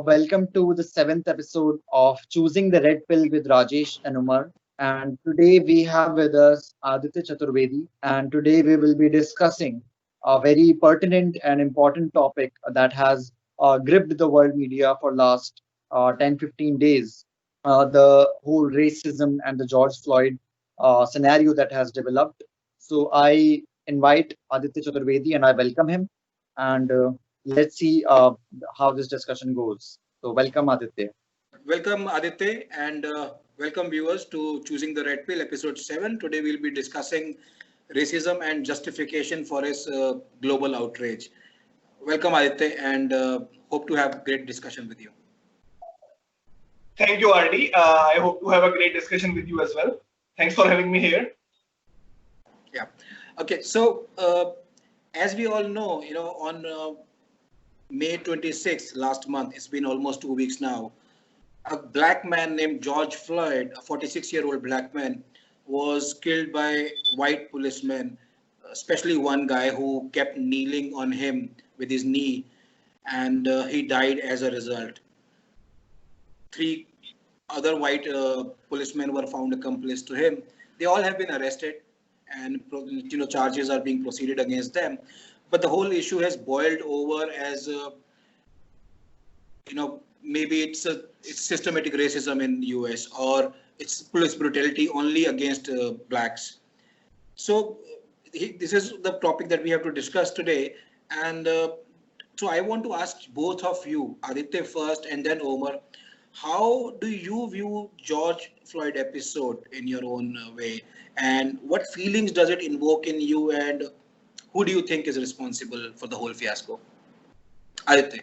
Welcome to the seventh episode of Choosing the Red Pill with Rajesh and Umar. And today we have with us Aditya Chaturvedi. And today we will be discussing a very pertinent and important topic that has gripped the world media for last 10-15 days. The whole racism and the George Floyd scenario that has developed. So I invite Aditya Chaturvedi and I welcome him. And let's see how this discussion goes. So, welcome, Aditya. Welcome Aditya and welcome viewers to Choosing the Red Pill episode 7. Today we'll be discussing racism and justification for its global outrage. Welcome Aditya and hope to have great discussion with you. Thank you, RD. I hope to have a great discussion with you as well. Thanks for having me here. Yeah. Okay. So as we all know, on May 26th last month, it's been almost 2 weeks now, a black man named George Floyd, a 46-year-old black man, was killed by white policemen, especially one guy who kept kneeling on him with his knee, and he died as a result. 3 other white policemen were found accomplice to him. They all have been arrested, and charges are being proceeded against them. But the whole issue has boiled over as maybe it's systematic racism in the US, or it's police brutality only against blacks. So this is the topic that we have to discuss today. And so I want to ask both of you, Aditya first and then Omar, how do you view George Floyd episode in your own way? And what feelings does it invoke in you? And who do you think is responsible for the whole fiasco? Aditya.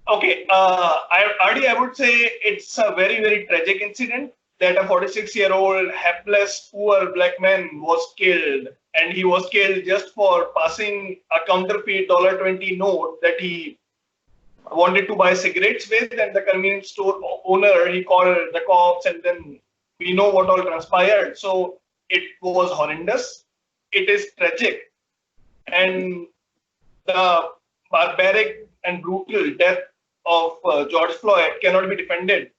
Okay, I would say it's a very, very tragic incident that a 46-year-old hapless, poor black man was killed. And he was killed just for passing a counterfeit $20 note that he wanted to buy cigarettes with. And the convenience store owner, he called the cops, and then we know what all transpired. So it was horrendous. It is tragic. And the barbaric and brutal death of George Floyd cannot be defended.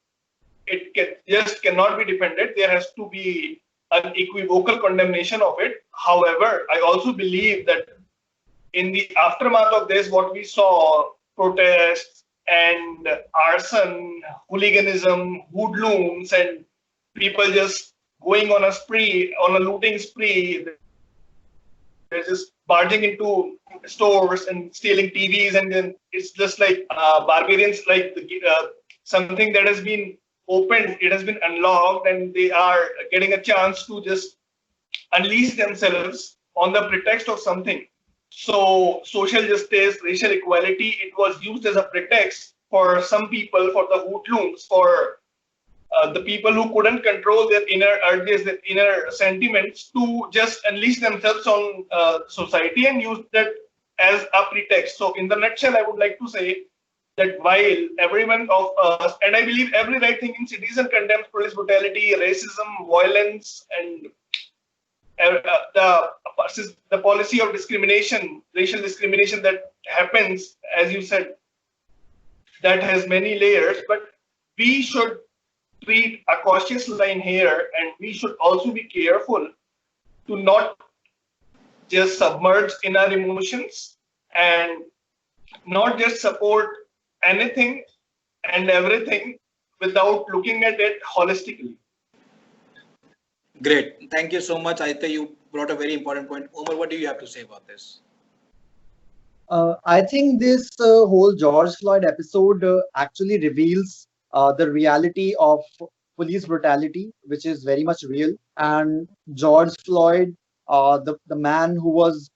It just cannot be defended. There has to be an equivocal condemnation of it. However, I also believe that in the aftermath of this, what we saw, protests and arson, hooliganism, hoodlums, and people just going on a spree, on a looting spree. They're just barging into stores and stealing TVs, and then it's just like barbarians, like something that has been opened, it has been unlocked, and they are getting a chance to just unleash themselves on the pretext of something. So social justice, racial equality, it was used as a pretext for some people, for the hoodlums, for the people who couldn't control their inner urges, their inner sentiments, to just unleash themselves on society and use that as a pretext. So in the nutshell, I would like to say that while everyone of us, and I believe every right-thinking citizen condemns police brutality, racism, violence, and the policy of discrimination, racial discrimination that happens, as you said, that has many layers, but we should treat a cautious line here, and we should also be careful to not just submerge in our emotions and not just support anything and everything without looking at it holistically. Great. Thank you so much, Aditya. You brought a very important point. Omar, what do you have to say about this? I think this whole George Floyd episode actually reveals the reality of police brutality, which is very much real. And George Floyd, the man who was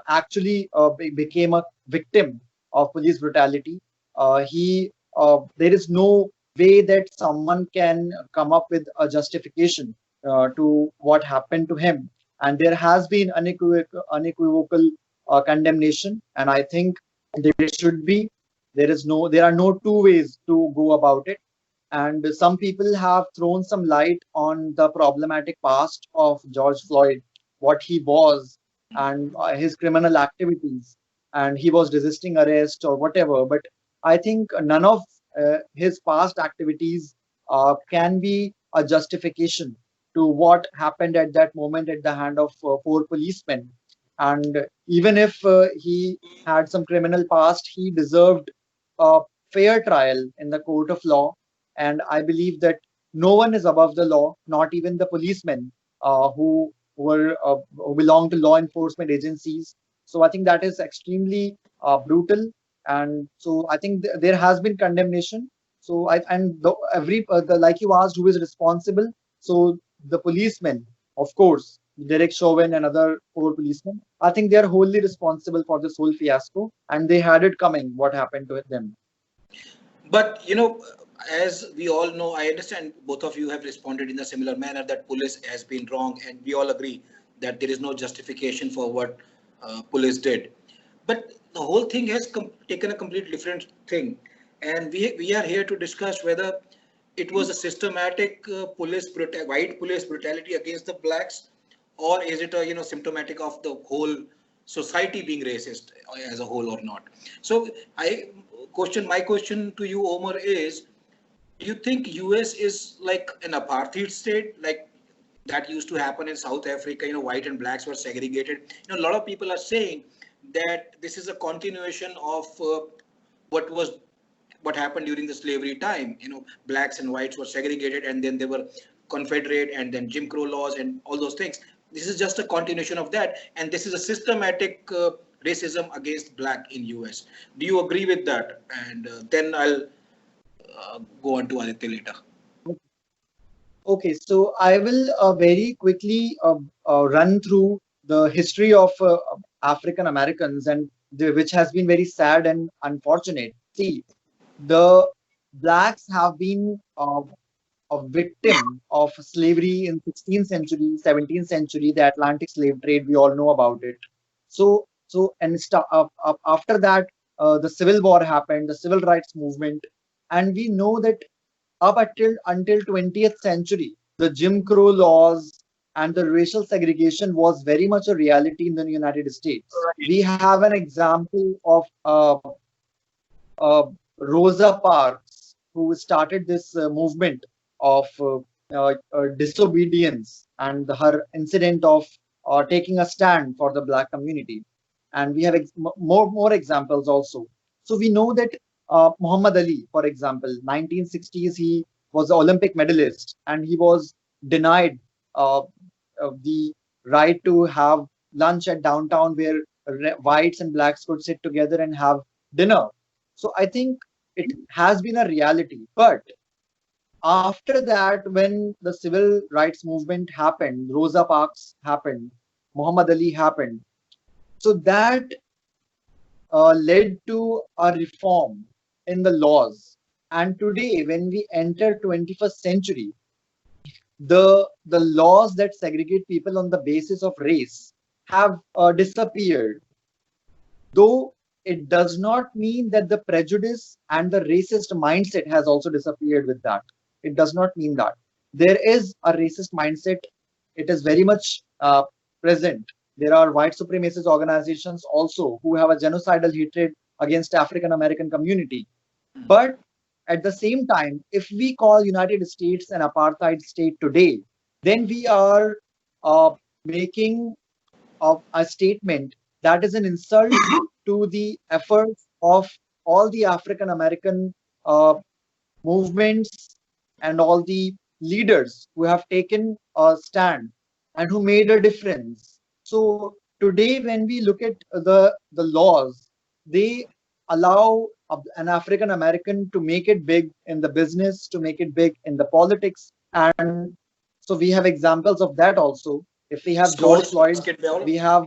actually became a victim of police brutality, there is no way that someone can come up with a justification to what happened to him. And there has been unequivocal condemnation, and I think there should be. There are no two ways to go about it. And some people have thrown some light on the problematic past of George Floyd, what he was, and his criminal activities, and he was resisting arrest or whatever. But I think none of his past activities can be a justification to what happened at that moment at the hand of four policemen. And even if he had some criminal past, he deserved a fair trial in the court of law. And I believe that no one is above the law, not even the policemen who belong to law enforcement agencies. So I think that is extremely brutal, and so I think there has been condemnation. So I and like you asked, who is responsible? So the policemen, of course, Derek Chauvin and other four policemen. I think they are wholly responsible for this whole fiasco, and they had it coming. What happened to them? But as we all know, I understand both of you have responded in a similar manner that police has been wrong, and we all agree that there is no justification for what police did. But the whole thing has taken a completely different thing, and we are here to discuss whether it was a systematic white police brutality against the blacks, or is it a symptomatic of the whole society being racist as a whole or not. So my question to you, Omar, is, do you think US is like an apartheid state, like that used to happen in South Africa? White and blacks were segregated. A lot of people are saying that this is a continuation of what was what happened during the slavery time. Blacks and whites were segregated, and then they were Confederate, and then Jim Crow laws and all those things. This is just a continuation of that, and this is a systematic racism against black in US. Do you agree with that? And then I'll go on to Aditya later. Okay, so I will very quickly run through the history of African Americans, and which has been very sad and unfortunate. See, the blacks have been a victim of slavery in 16th century, 17th century, the Atlantic slave trade. We all know about it. After that, the Civil War happened, the Civil Rights Movement, and we know that up until 20th century, the Jim Crow laws and the racial segregation was very much a reality in the United States. We have an example of Rosa Parks, who started this movement of disobedience and her incident of taking a stand for the black community. And we have more examples also. So we know that Muhammad Ali, for example, 1960s, he was an Olympic medalist, and he was denied the right to have lunch at downtown where whites and blacks could sit together and have dinner. So I think it has been a reality. But after that, when the civil rights movement happened, Rosa Parks happened, Muhammad Ali happened. So that led to a reform in the laws. And today, when we enter 21st century, the laws that segregate people on the basis of race have disappeared. Though it does not mean that the prejudice and the racist mindset has also disappeared with that. It does not mean that. There is a racist mindset. It is very much present. There are white supremacist organizations also who have a genocidal hatred against African American community. But at the same time, if we call United States an apartheid state today, then we are making a statement that is an insult to the efforts of all the African American movements and all the leaders who have taken a stand and who made a difference. So today, when we look at the laws, they allow an African American to make it big in the business, to make it big in the politics, and so we have examples of that also. If we have George Floyd, we have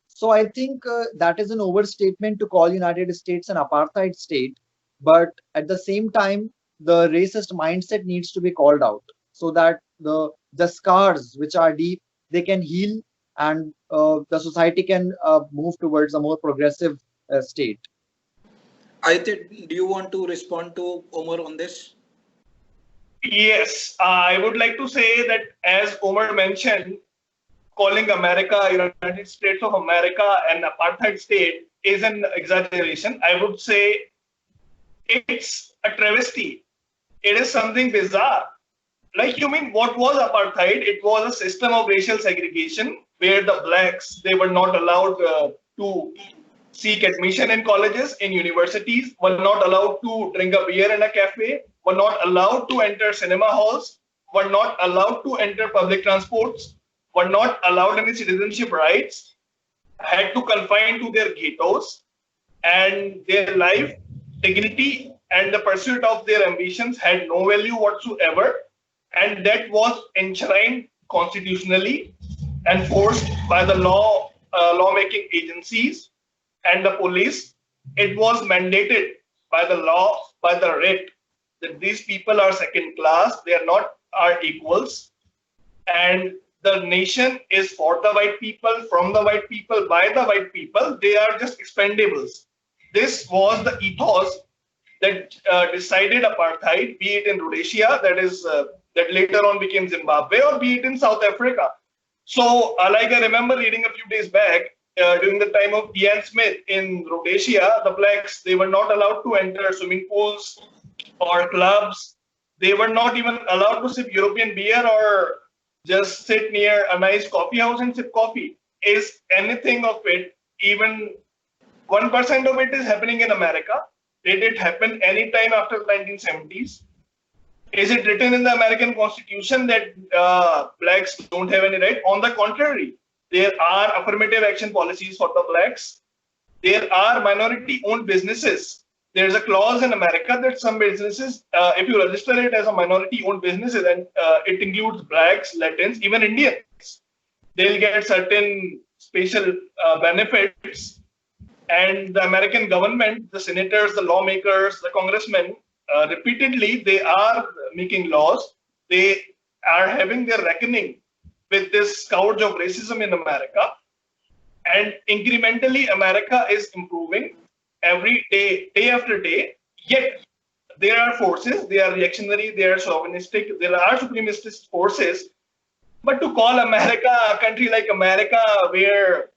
So I think that is an overstatement to call United States an apartheid state, but at the same time, the racist mindset needs to be called out so that the scars which are deep, they can heal, and the society can move towards a more progressive state. Do you want to respond to Omar on this? Yes, I would like to say that, as Omar mentioned, calling America, United States of America, an apartheid state is an exaggeration. I would say it's a travesty. It is something bizarre. Like, you mean, what was apartheid? It was a system of racial segregation where the blacks, they were not allowed to seek admission in colleges, in universities, were not allowed to drink a beer in a cafe, were not allowed to enter cinema halls, were not allowed to enter public transports, were not allowed any citizenship rights, had to confine to their ghettos, and their life, dignity, and the pursuit of their ambitions had no value whatsoever. And that was enshrined constitutionally and forced by the lawmaking agencies and the police. It was mandated by the law, by the writ, that these people are second class, they are not our equals, and the nation is for the white people, from the white people, by the white people. They are just expendables. This was the ethos that decided apartheid, be it in Rhodesia, that later on became Zimbabwe, or be it in South Africa. So, like I remember reading a few days back, during the time of Ian Smith in Rhodesia, the blacks, they were not allowed to enter swimming pools or clubs. They were not even allowed to sip European beer or just sit near a nice coffee house and sip coffee. Is anything of it, even 1% of it, is happening in America? Did it happen any time after the 1970s? Is it written in the American Constitution that blacks don't have any right? On the contrary, there are affirmative action policies for the blacks. There are minority-owned businesses. There's a clause in America that some businesses, if you register it as a minority-owned business, and it includes blacks, Latins, even Indians, they'll get certain special benefits. And the American government, the senators, the lawmakers, the congressmen, repeatedly, they are making laws. They are having their reckoning with this scourge of racism in America. And incrementally, America is improving every day, day after day. Yet, there are forces, they are reactionary, they are chauvinistic, there are supremacist forces. But to call America a country like America, where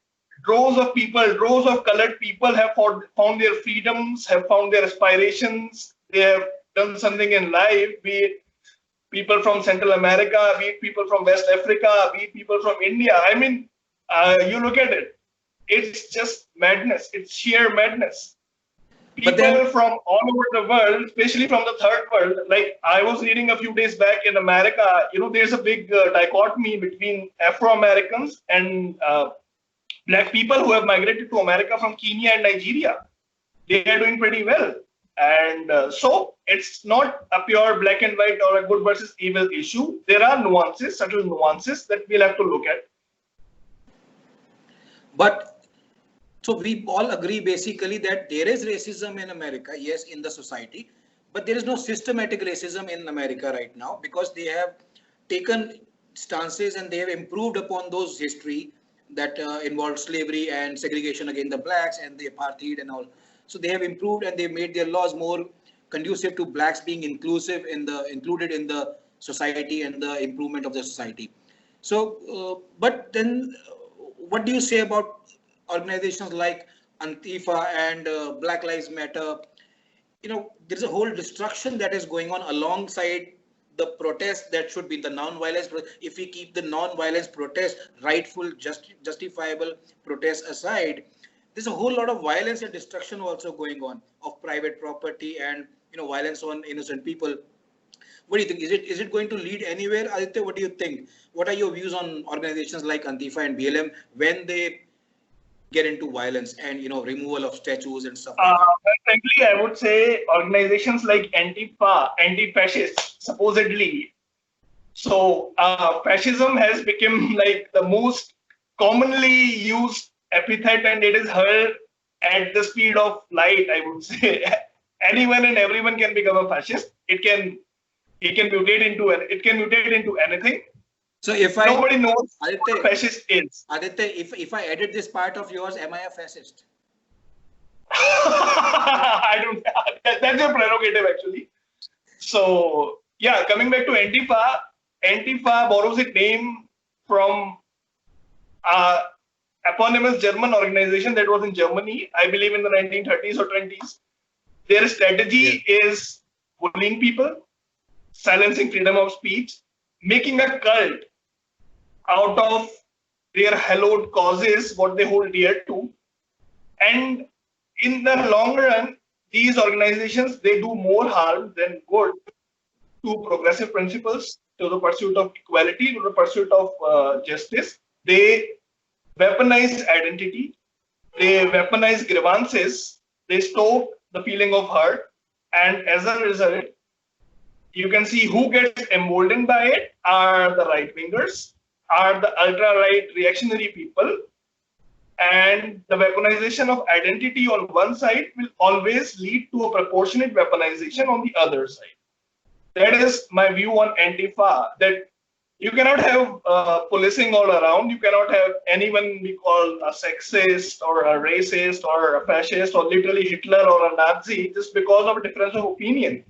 droves of people, droves of colored people have found their freedoms, have found their aspirations, they have done something in life, be it people from Central America, be it people from West Africa, be it people from India. I mean, you look at it, it's just madness. It's sheer madness. People from all over the world, especially from the third world, like I was reading a few days back in America, there's a big dichotomy between Afro-Americans and black people who have migrated to America from Kenya and Nigeria. They are doing pretty well. And so it's not a pure black and white or a good versus evil issue. There are nuances, subtle nuances that we'll have to look at. But so we all agree basically that there is racism in America, yes, in the society, but there is no systematic racism in America right now, because they have taken stances and they have improved upon those history that involved slavery and segregation against the blacks and the apartheid and all. So they have improved and they made their laws more conducive to blacks being included in the society and the improvement of the society. So, but then what do you say about organizations like Antifa and Black Lives Matter? There's a whole destruction that is going on alongside the protest that should be the non-violence. If we keep the non-violence protest, rightful, justifiable protest aside, there's a whole lot of violence and destruction also going on of private property and violence on innocent people. What do you think? Is it going to lead anywhere? Aditya, what do you think? What are your views on organizations like Antifa and BLM when they get into violence and removal of statues and stuff like that? Frankly, I would say organizations like Antifa, anti-fascist, supposedly. So fascism has become like the most commonly used epithet, and it is hurled at the speed of light, I would say. Anyone and everyone can become a fascist. It can mutate into anything. So nobody knows what a fascist is. Aditya, if I edit this part of yours, am I a fascist? I don't. That's your prerogative, actually. So yeah, coming back to Antifa. Antifa borrows its name from eponymous German organization that was in Germany, I believe in the 1930s or 20s. Their strategy is bullying people, silencing freedom of speech, making a cult out of their hallowed causes, what they hold dear to. And in the long run, these organizations, they do more harm than good to progressive principles, to the pursuit of equality, to the pursuit of justice. They weaponize identity, they weaponize grievances, they stoke the feeling of hurt, and as a result, you can see who gets emboldened by it are the right-wingers, are the ultra-right reactionary people, and the weaponization of identity on one side will always lead to a proportionate weaponization on the other side. That is my view on Antifa, that you cannot have policing all around. You cannot have anyone be called a sexist or a racist or a fascist or literally Hitler or a Nazi just because of a difference of opinion.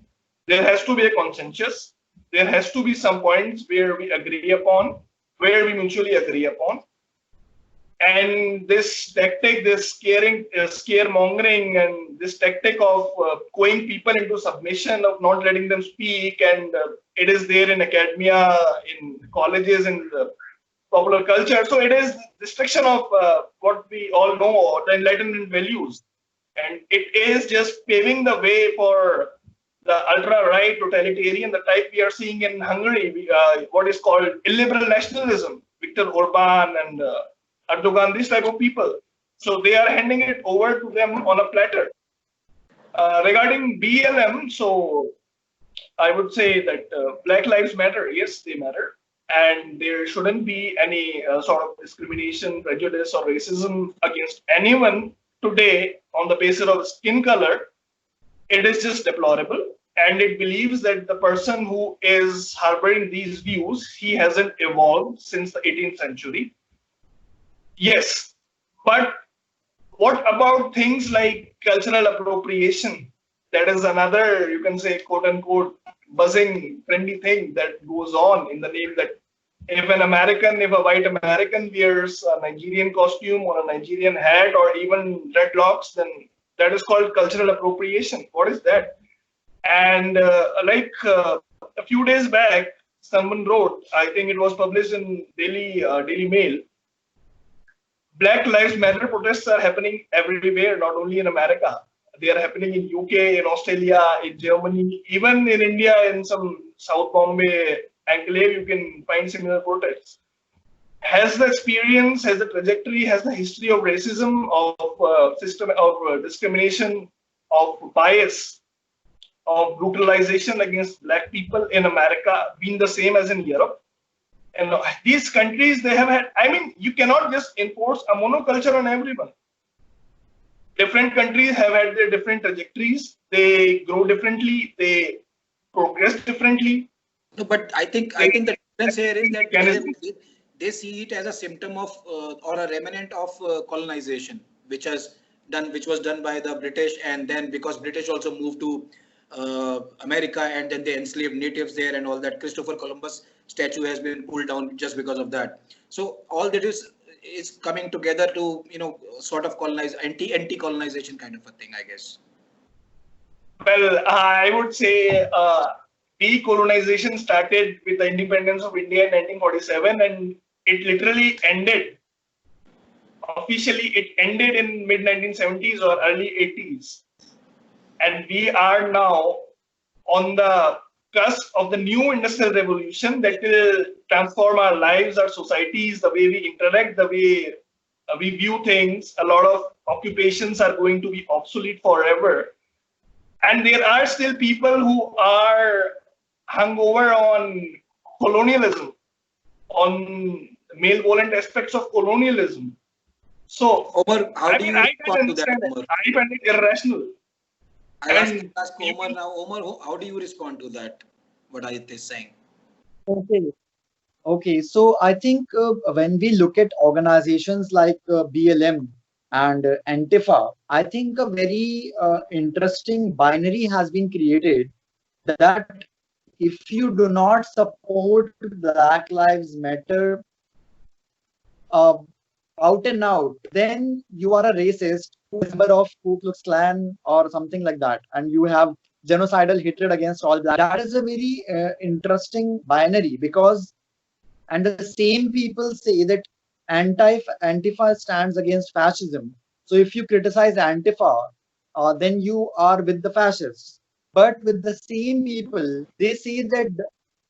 There has to be a consensus. There has to be some points where we agree upon, where we mutually agree upon. And this tactic, this scaremongering, and this tactic of coing people into submission, of not letting them speak, and it is there in academia, in colleges, in popular culture. So it is destruction of what we all know, the Enlightenment values. And it is just paving the way for the ultra-right totalitarian, the type we are seeing in Hungary, what is called illiberal nationalism, Viktor Orban and Erdogan, these type of people. So they are handing it over to them on a platter. Regarding BLM, so I would say that Black Lives Matter, yes, they matter. And there shouldn't be any sort of discrimination, prejudice, or racism against anyone today on the basis of skin color. It is just deplorable. And it believes that the person who is harboring these views, he hasn't evolved since the 18th century. Yes, but what about things like cultural appropriation? That is another, you can say, quote unquote, buzzing, trendy thing that goes on in the name that if a white American wears a Nigerian costume or a Nigerian hat or even dreadlocks, then that is called cultural appropriation. What is that? And a few days back, someone wrote, I think it was published in Daily Mail, Black Lives Matter protests are happening everywhere, not only in America. They are happening in UK, in Australia, in Germany, even in India, in some South Bombay enclave, you can find similar protests. Has the experience, has the trajectory, has the history of racism, of system of discrimination, of bias, of brutalization against Black people in America been the same as in Europe? And these countries, they have had, I mean, you cannot just enforce a monoculture on everyone. Different countries have had their different trajectories. They grow differently. They progress differently. No, but I think the difference here is that they see it as a symptom of or a remnant of colonization, which was done by the British, and then because British also moved to America, and then they enslaved natives there and all that. Christopher Columbus statue has been pulled down just because of that. So all that is coming together to, sort of colonize, anti-colonization kind of a thing, I guess. Well, I would say decolonization started with the independence of India in 1947, and it literally ended. Officially, it ended in mid-1970s or early 80s. And we are now on the cusp of the new industrial revolution that will transform our lives, our societies, the way we interact, the way we view things. A lot of occupations are going to be obsolete forever. And there are still people who are hung over on colonialism, on malevolent aspects of colonialism. So, Omar, how do you respond to that, Omar? I find it irrational. I'll ask Omar now. Omar, how do you respond to that, what Aditya is saying? Okay, so I think when we look at organizations like BLM and Antifa, I think a very interesting binary has been created that if you do not support Black Lives Matter, out and out, then you are a racist who is a member of Ku Klux Klan or something like that, and you have genocidal hatred against all black. That is a very interesting binary, because and the same people say that Antifa stands against fascism. So if you criticize Antifa, then you are with the fascists. But with the same people, they say that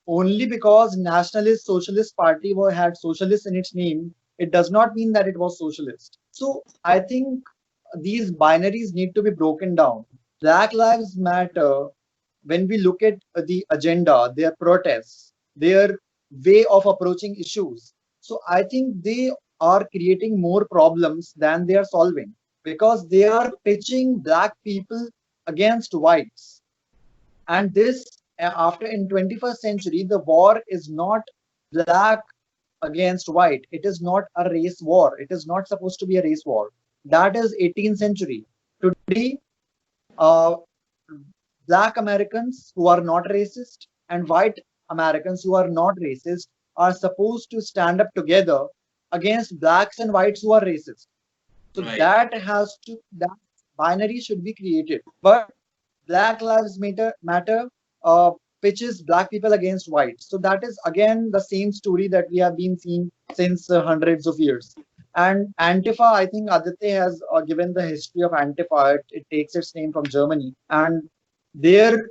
only because Nationalist Socialist Party had socialist in its name, it does not mean that it was socialist. So I think these binaries need to be broken down. Black Lives Matter, when we look at the agenda, their protests, their way of approaching issues, so I think they are creating more problems than they are solving, because they are pitching black people against whites. And this, after in 21st century, the war is not black against white. It is not a race war. It is not supposed to be a race war. That is 18th century. Today, uh, black Americans who are not racist and white Americans who are not racist are supposed to stand up together against blacks and whites who are racist. So Right. that binary should be created. But Black Lives Matter pitches black people against whites. So that is again the same story that we have been seeing since hundreds of years. And Antifa, I think Aditya has given the history of Antifa. It takes its name from Germany, and their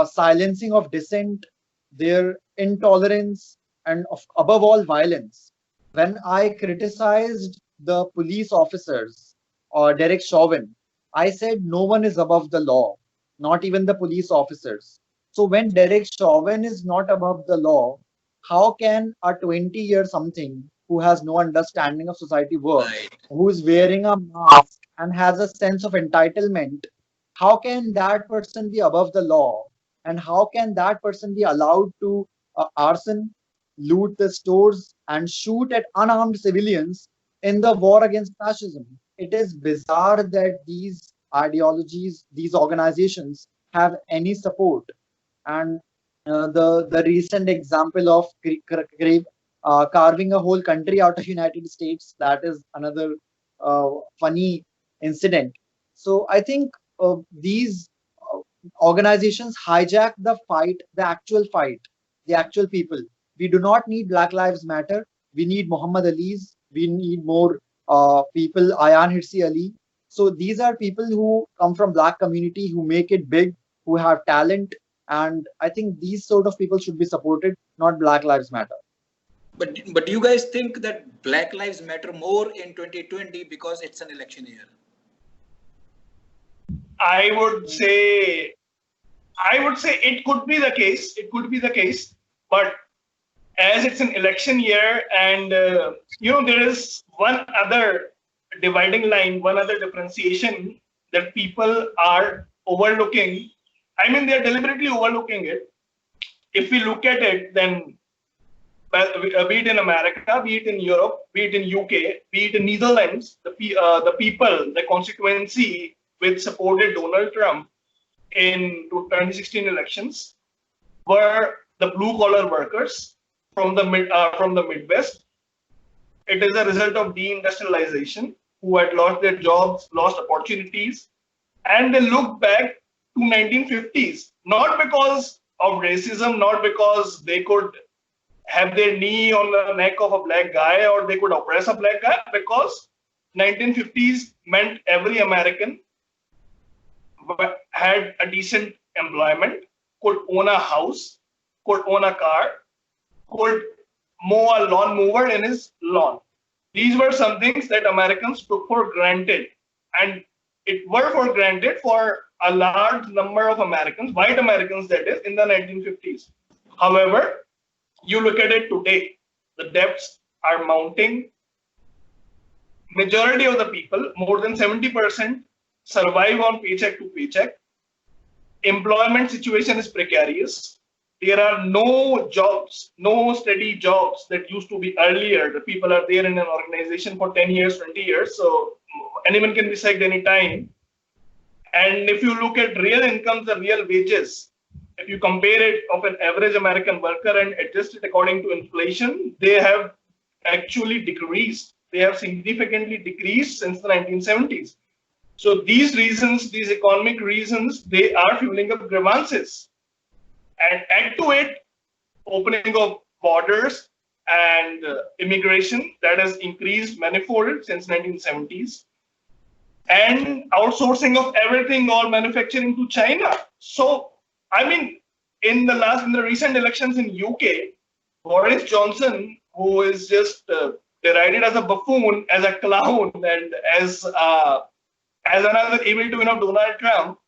silencing of dissent, their intolerance, and above all violence. When I criticized the police officers or Derek Chauvin, I said no one is above the law, not even the police officers. So when Derek Chauvin is not above the law, how can a 20-year something who has no understanding of society work, Right. who is wearing a mask and has a sense of entitlement, how can that person be above the law? And how can that person be allowed to arson, loot the stores, and shoot at unarmed civilians in the war against fascism? It is bizarre that these ideologies, these organizations have any support. And the recent example of carving a whole country out of United States, that is another funny incident. So I think these uh, organizations hijack the fight, the actual people. We do not need Black Lives Matter. We need Muhammad Ali's. We need more people, Ayan Hirsi Ali. So these are people who come from black community, who make it big, who have talent, and I think these sort of people should be supported, not Black Lives Matter. But do you guys think that Black Lives Matter more in 2020 because it's an election year? I would say it could be the case. It could be the case, but as it's an election year, and there is one other dividing line, one other differentiation that people are overlooking. I mean, they're deliberately overlooking it. If we look at it, then be it in America, be it in Europe, be it in UK, be it in Netherlands, the people, the constituency which supported Donald Trump in 2016 elections were the blue collar workers from the Midwest. It is a result of deindustrialization, who had lost their jobs, lost opportunities, and they look back to 1950s, not because of racism, not because they could have their knee on the neck of a black guy or they could oppress a black guy, because 1950s meant every American had a decent employment, could own a house, could own a car, could mow a lawn mower in his lawn. These were some things that Americans took for granted, and it were for granted for a large number of Americans, white Americans that is, in the 1950s. However, you look at it today, the debts are mounting. Majority of the people, more than 70%, survive on paycheck to paycheck. Employment situation is precarious. There are no jobs, no steady jobs that used to be earlier. The people are there in an organization for 10 years, 20 years, so anyone can be sacked anytime. And if you look at real incomes, the real wages, if you compare it of an average American worker and adjust it according to inflation, they have actually decreased. they have significantly decreased since the 1970s. So these reasons, these economic reasons, they are fueling up grievances. And add to it, opening of borders and immigration that has increased manifold since 1970s, and outsourcing of everything, all manufacturing to China. So, I mean, in the recent elections in UK, Boris Johnson, who is just derided as a buffoon, as a clown, and as another evil twin of Donald Trump,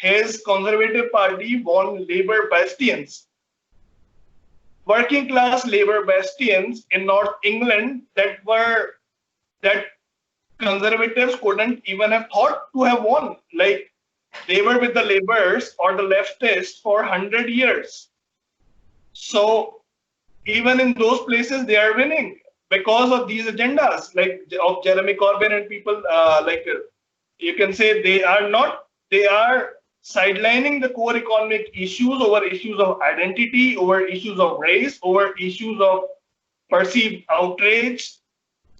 his Conservative Party won Labour bastions, working class Labour bastions in North England that Conservatives couldn't even have thought to have won. Like, they were with the Labours or the leftists for 100 years. So even in those places, they are winning because of these agendas, like of Jeremy Corbyn and people you can say they are sidelining the core economic issues over issues of identity, over issues of race, over issues of perceived outrage,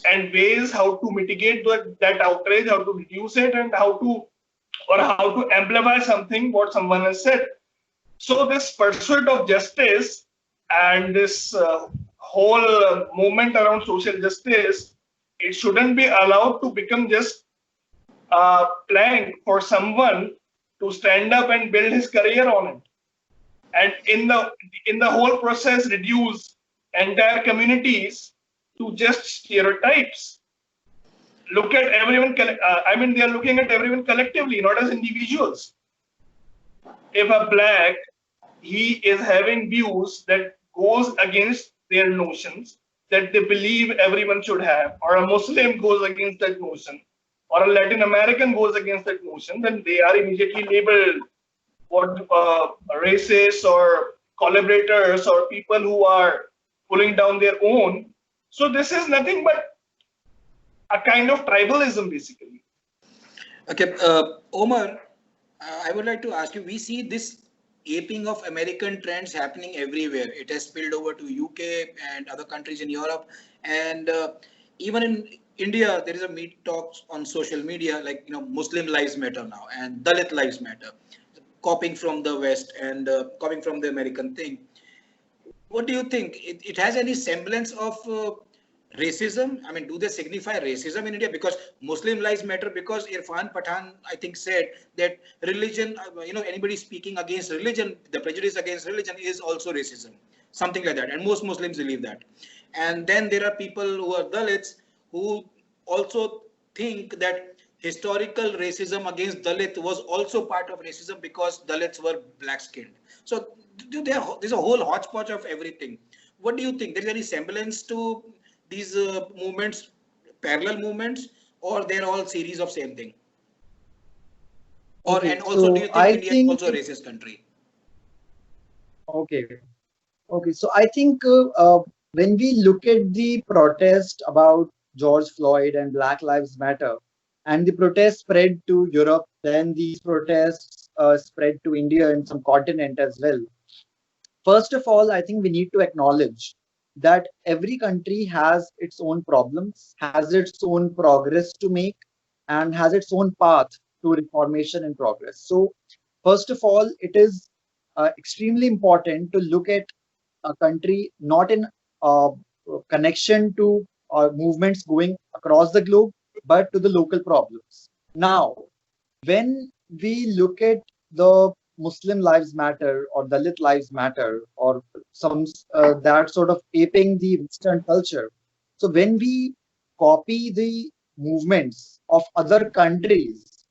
and ways how to mitigate that outrage, how to reduce it, and how to amplify something what someone has said. So this pursuit of justice and this whole movement around social justice, it shouldn't be allowed to become just a plank for someone to stand up and build his career on it, and in the whole process reduce entire communities to just stereotypes. Look at everyone. They are looking at everyone collectively, not as individuals. If a black, he is having views that goes against their notions that they believe everyone should have, or a Muslim goes against that notion, or a Latin American goes against that notion, then they are immediately labeled racist or collaborators or people who are pulling down their own. So this is nothing but a kind of tribalism, basically. Okay, Omar, I would like to ask you, we see this aping of American trends happening everywhere. It has spilled over to UK and other countries in Europe, and even in India, there is a talks on social media, like, Muslim lives matter now and Dalit lives matter, copying from the West and copying from the American thing. What do you think? It has any semblance of racism? I mean, do they signify racism in India? Because Muslim lives matter, because Irfan Pathan, I think, said that religion, anybody speaking against religion, the prejudice against religion is also racism, something like that. And most Muslims believe that. And then there are people who are Dalits who also think that historical racism against Dalit was also part of racism because Dalits were black-skinned. So there's a whole hodgepodge of everything. What do you think? There is any semblance to these movements, parallel movements, or they're all series of same thing? Okay, and also, so do you think I India think is also a racist country? okay, okay. So I think when we look at the protest about George Floyd and Black Lives Matter, and the protest spread to Europe, then these protests spread to India and some continent as well. First of all, I think we need to acknowledge that every country has its own problems, has its own progress to make, and has its own path to reformation and progress. So, first of all, it is extremely important to look at a country not in uh, connection to movements going across the globe, but to the local problems. Now, when we look at the Muslim Lives Matter or Dalit Lives Matter or some that sort of aping the Western culture, so when we copy the movements of other countries,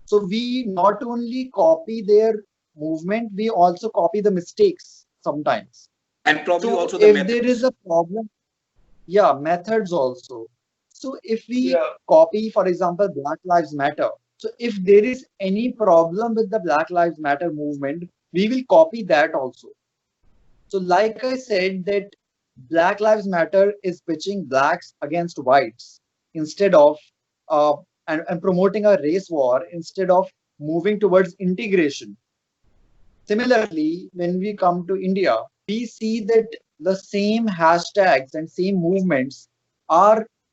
so we not only copy their movement, we also copy the mistakes sometimes. And probably So also the if there is methods. a problem, yeah, methods also. So if we Yeah. copy, for example, Black Lives Matter, so if there is any problem with the Black Lives Matter movement, we will copy that also. So like I said, that Black Lives Matter is pitching blacks against whites instead of uh, and promoting a race war instead of moving towards integration. Similarly, when we come to India, we see that the same hashtags and same movements are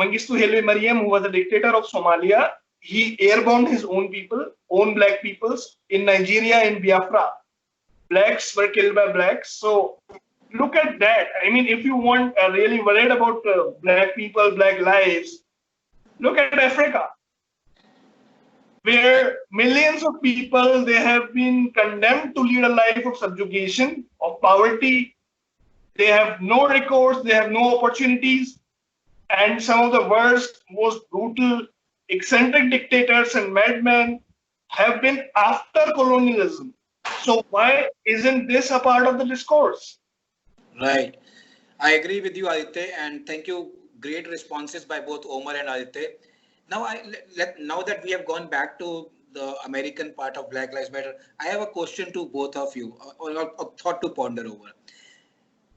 Mengistu Haile Mariam, who was a dictator of Somalia, he airbombed his own people, own black peoples. In Nigeria, in Biafra, blacks were killed by blacks. So look at that. I mean, if you want really worried about black people, black lives, look at Africa, where millions of people, they have been condemned to lead a life of subjugation, of poverty. They have no recourse, they have no opportunities, and some of the worst, most brutal, eccentric dictators and madmen have been after colonialism. So why isn't this a part of the discourse? Right. I agree with you, Aditya, and thank you. Great responses by both Omar and Aditya. Now, now that we have gone back to the American part of Black Lives Matter, I have a question to both of you, or a thought to ponder over.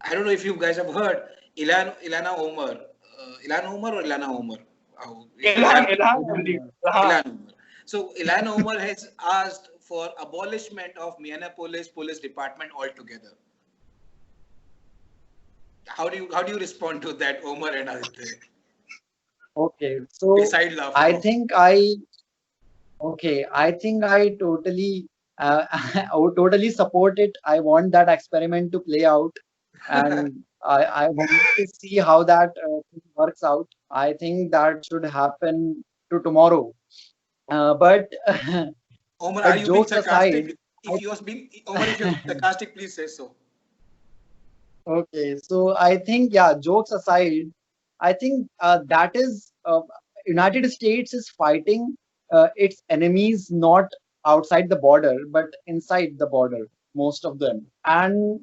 I don't know if you guys have heard Ilana Omar. Ilhan Omar or Ilana Omar? Ilhan. Ilhan Omar. So Ilhan Omar has asked for abolishment of Minneapolis Police Department altogether. How do you respond to that, Omar and Aditya? Okay, so Beside laughter. I think I totally I would totally support it. I want that experiment to play out, and I want to see how that thing works out. I think that should happen to tomorrow. But Omar, are but you being jokes sarcastic? aside, If you are being Omar, if you're sarcastic, please say so. okay, so I think, yeah, jokes aside, I think that is United States is fighting its enemies not outside the border but inside the border, most of them, and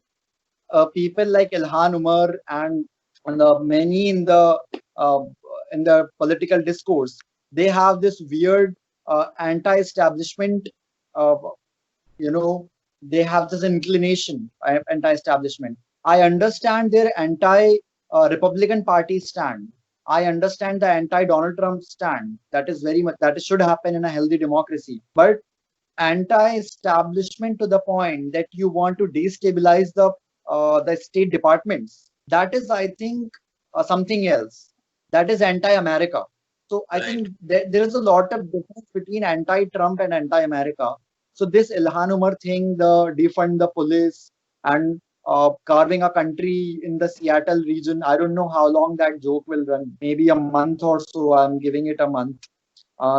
people like Ilhan Umar and many uh, in the political discourse, they have this weird anti-establishment uh, you know, they have this inclination, anti-establishment. I understand their anti-Republican Party stand. I understand the anti-Donald Trump stand. That is very much that should happen in a healthy democracy. But anti-establishment to the point that you want to destabilize the state departments. That is, I think, something else. That is anti-America. So I Right. think there is a lot of difference between anti-Trump and anti-America. So this Ilhan Umar thing, the defund the police and carving a country in the Seattle region, I don't know how long that joke will run. Maybe a month or so. I'm giving it a month.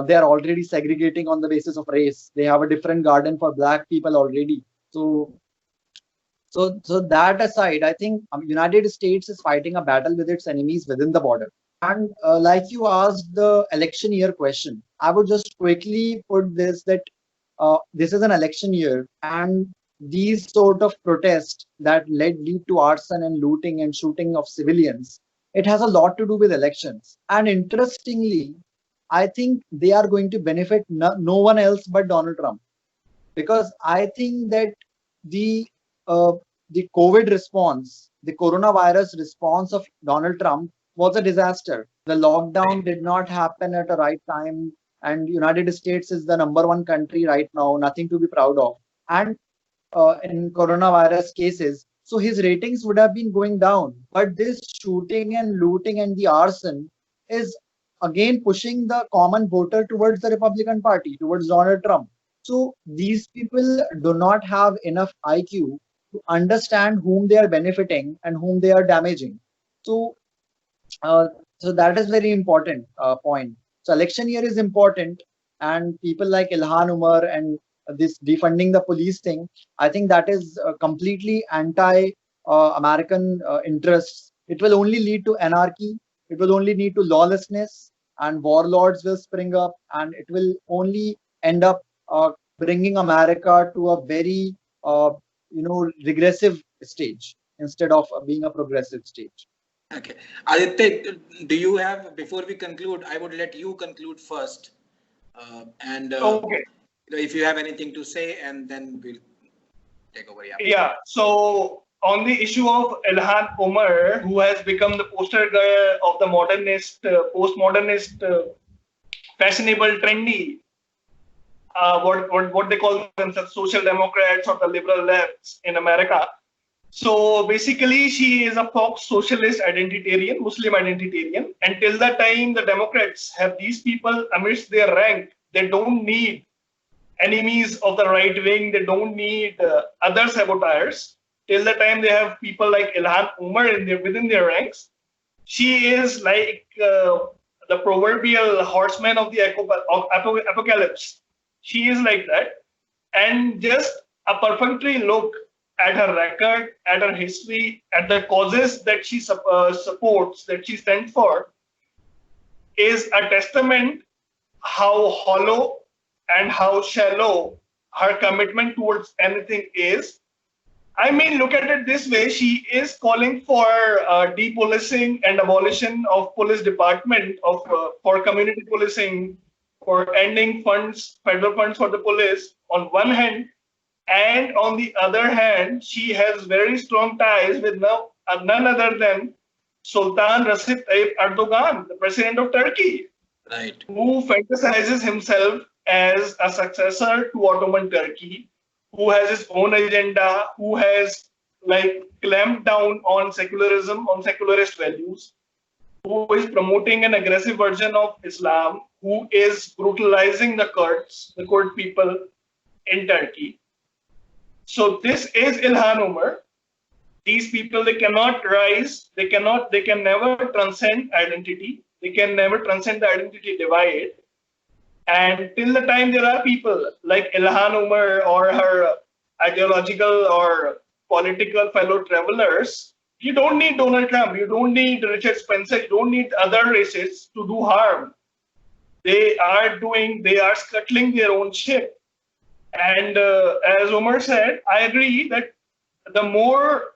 They are already segregating on the basis of race. They have a different garden for black people already. So, so that aside, I think United States is fighting a battle with its enemies within the border. And like you asked the election year question, I would just quickly put this that this is an election year, and these sort of protests that lead to arson and looting and shooting of civilians, it has a lot to do with elections. And interestingly, I think they are going to benefit no one else but Donald Trump, because I think that the uh, the COVID response, the coronavirus response of Donald Trump was a disaster. The lockdown did not happen at the right time, and United States is the #1 country right now, nothing to be proud of. And in coronavirus cases, so his ratings would have been going down. But this shooting and looting and the arson is again pushing the common voter towards the Republican Party, towards Donald Trump. So these people do not have enough IQ to understand whom they are benefiting and whom they are damaging. So, uh, so that is very important point. So election year is important, and people like Ilhan Umar and this defunding the police thing, I think that is completely anti-American interests. It will only lead to anarchy. It will only lead to lawlessness, and warlords will spring up, and it will only end up bringing America to a very regressive stage instead of being a progressive stage. Okay. Aditya, do you have, before we conclude, I would let you conclude first. And Okay. if you have anything to say, and then we'll take over. Yeah. Yeah. So on the issue of Ilhan Omar, who has become the poster girl of the modernist, postmodernist, fashionable, trendy, what they call themselves social democrats or the liberal lefts in America. So basically, she is a Fox socialist identitarian, Muslim identitarian. Until the time the Democrats have these people amidst their rank, they don't need enemies of the right wing. They don't need other saboteurs. Till the time they have people like Ilhan Omar within their ranks, she is like the proverbial horseman of the apocalypse. She is like that. And just a perfunctory look at her record, at her history, at the causes that she supports, that she stands for, is a testament how hollow and how shallow her commitment towards anything is. I mean, look at it this way. She is calling for depolicing and abolition of police department, for community policing, for ending funds, federal funds for the police on one hand. And on the other hand, she has very strong ties with none other than Sultan Recep Tayyip Erdogan, the president of Turkey, Right. who fantasizes himself as a successor to Ottoman Turkey, who has his own agenda, who has like clamped down on secularism, on secularist values, who is promoting an aggressive version of Islam, who is brutalizing the Kurds, the Kurd people in Turkey. So this is Ilhan Omar. These people, they cannot rise, they can never transcend identity. They can never transcend the identity divide. And till the time there are people like Ilhan Omar or her ideological or political fellow travelers, you don't need Donald Trump, you don't need Richard Spencer, you don't need other racists to do harm. They are scuttling their own ship. And as Omar said, I agree that the more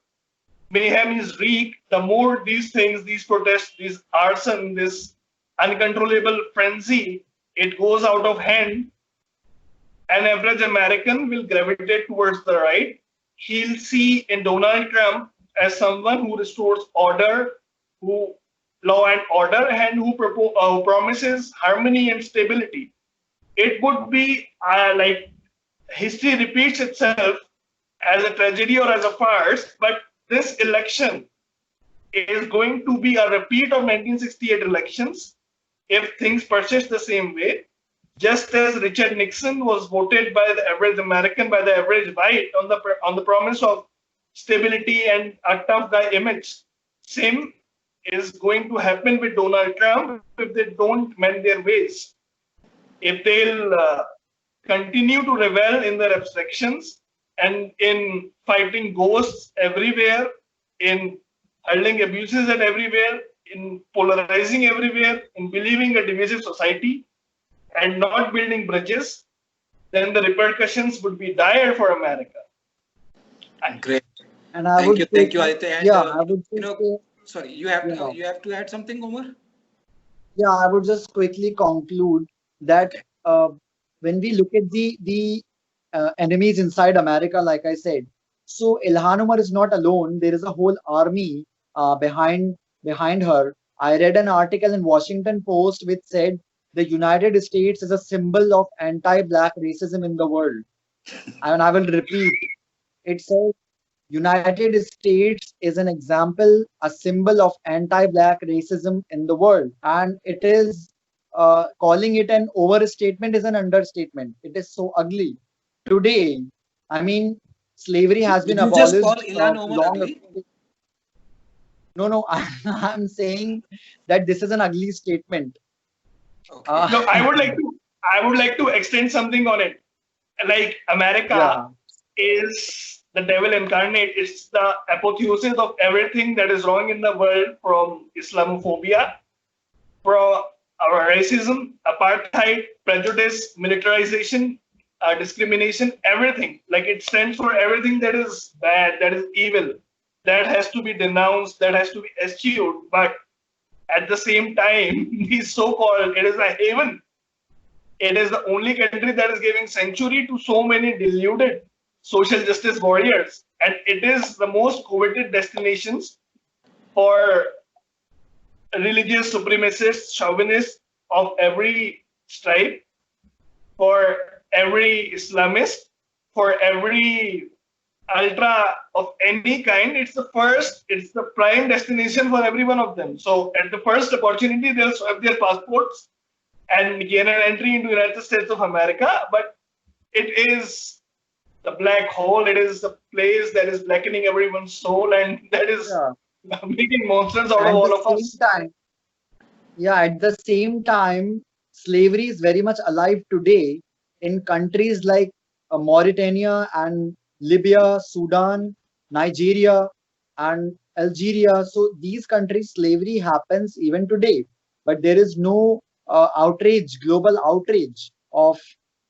mayhem is wreaked, the more these things, these protests, this arson, this uncontrollable frenzy, it goes out of hand. An average American will gravitate towards the right. He'll see in Donald Trump as someone who restores order, who law and order, and who promises harmony and stability. It would be like history repeats itself as a tragedy or as a farce, but this election is going to be a repeat of 1968 elections if things persist the same way. Just as Richard Nixon was voted by the average American, by the average white, on the promise of stability and a tough guy image, same is going to happen with Donald Trump if they don't mend their ways. If they'll continue to revel in their abstractions and in fighting ghosts everywhere, in hurling abuses at everywhere, in polarizing everywhere, in believing a divisive society and not building bridges, then the repercussions would be dire for America. Great. And I Thank you, Aditya. And, yeah, I would say, sorry, you have to add something, Omar? yeah, I would just quickly conclude that when we look at the enemies inside America, like I said, so Ilhan Omar is not alone. There is a whole army behind her. I read an article in Washington Post which said the United States is a symbol of anti-black racism in the world. And I will repeat. It says United States is an example, a symbol of anti-black racism in the world. And it is calling it an overstatement is an understatement. It is so ugly. Today, I mean, slavery has been Did you abolished just call Ilhan Omar long ugly? ago. No, I'm saying that this is an ugly statement. Okay. No, I would like to extend something on it. Like America is the devil incarnate. It's the apotheosis of everything that is wrong in the world, from Islamophobia, from our racism, apartheid, prejudice, militarization, discrimination, everything. Like it stands for everything that is bad, that is evil, that has to be denounced, that has to be eschewed. But at the same time, these so-called, it is a haven. It is the only country that is giving sanctuary to so many deluded social justice warriors. And it is the most coveted destinations for religious supremacists, chauvinists of every stripe, for every Islamist, for every ultra of any kind, it's the prime destination for every one of them. So at the first opportunity, they'll swipe their passports and gain an entry into United States of America. But it is the black hole. It is the place that is blackening everyone's soul, and that is Yeah. making monsters out of At the all of same us. time, yeah, at the same time, slavery is very much alive today in countries like Mauritania and Libya, Sudan, Nigeria, and Algeria. So these countries, slavery happens even today, but there is no outrage, global outrage of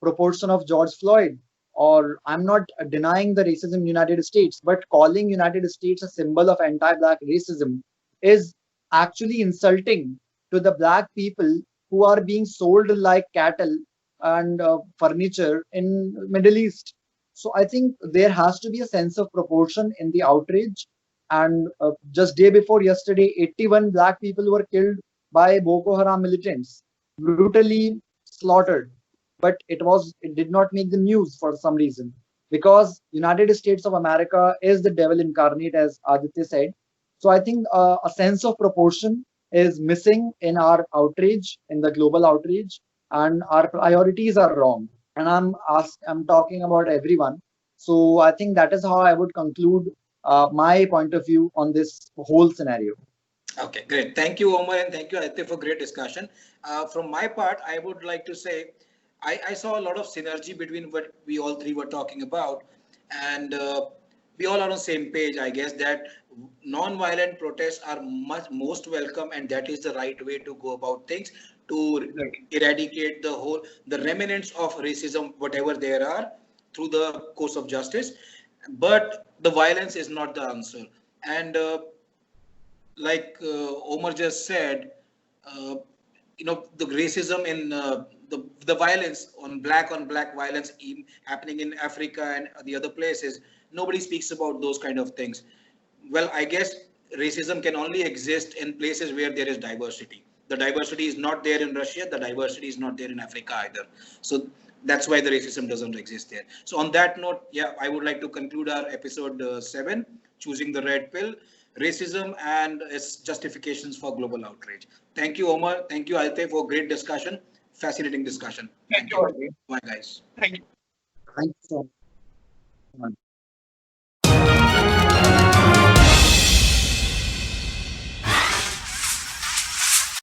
proportion of George Floyd. Or I'm not denying the racism in United States, but calling United States a symbol of anti-black racism is actually insulting to the black people who are being sold like cattle and furniture in Middle East. So I think there has to be a sense of proportion in the outrage. And just day before yesterday, 81 black people were killed by Boko Haram militants, brutally slaughtered. But it did not make the news for some reason, because United States of America is the devil incarnate, as Aditya said. So I think a sense of proportion is missing in our outrage, in the global outrage, and our priorities are wrong. And I'm talking about everyone. So I think that is how I would conclude my point of view on this whole scenario. Okay, great. Thank you, Omar, and thank you, Aditya, for great discussion. From my part, I would like to say I saw a lot of synergy between what we all three were talking about, and we all are on the same page, I guess, that non-violent protests are most welcome, and that is the right way to go about things to eradicate the remnants of racism, whatever there are, through the course of justice. But the violence is not the answer, and like Omar just said, uh, the racism in the violence on black violence happening in Africa and the other places, nobody speaks about those kind of things. Well, I guess racism can only exist in places where there is diversity. The diversity is not there in Russia. The diversity is not there in Africa either. So that's why the racism doesn't exist there. So on that note, yeah, I would like to conclude our episode 7, choosing the red pill, racism and its justifications for global outrage. Thank you, Omar. Thank you, Alte, for great discussion. Fascinating discussion. Thank Thank you, you. Arvind. Bye, guys. Thank you. Thanks so much.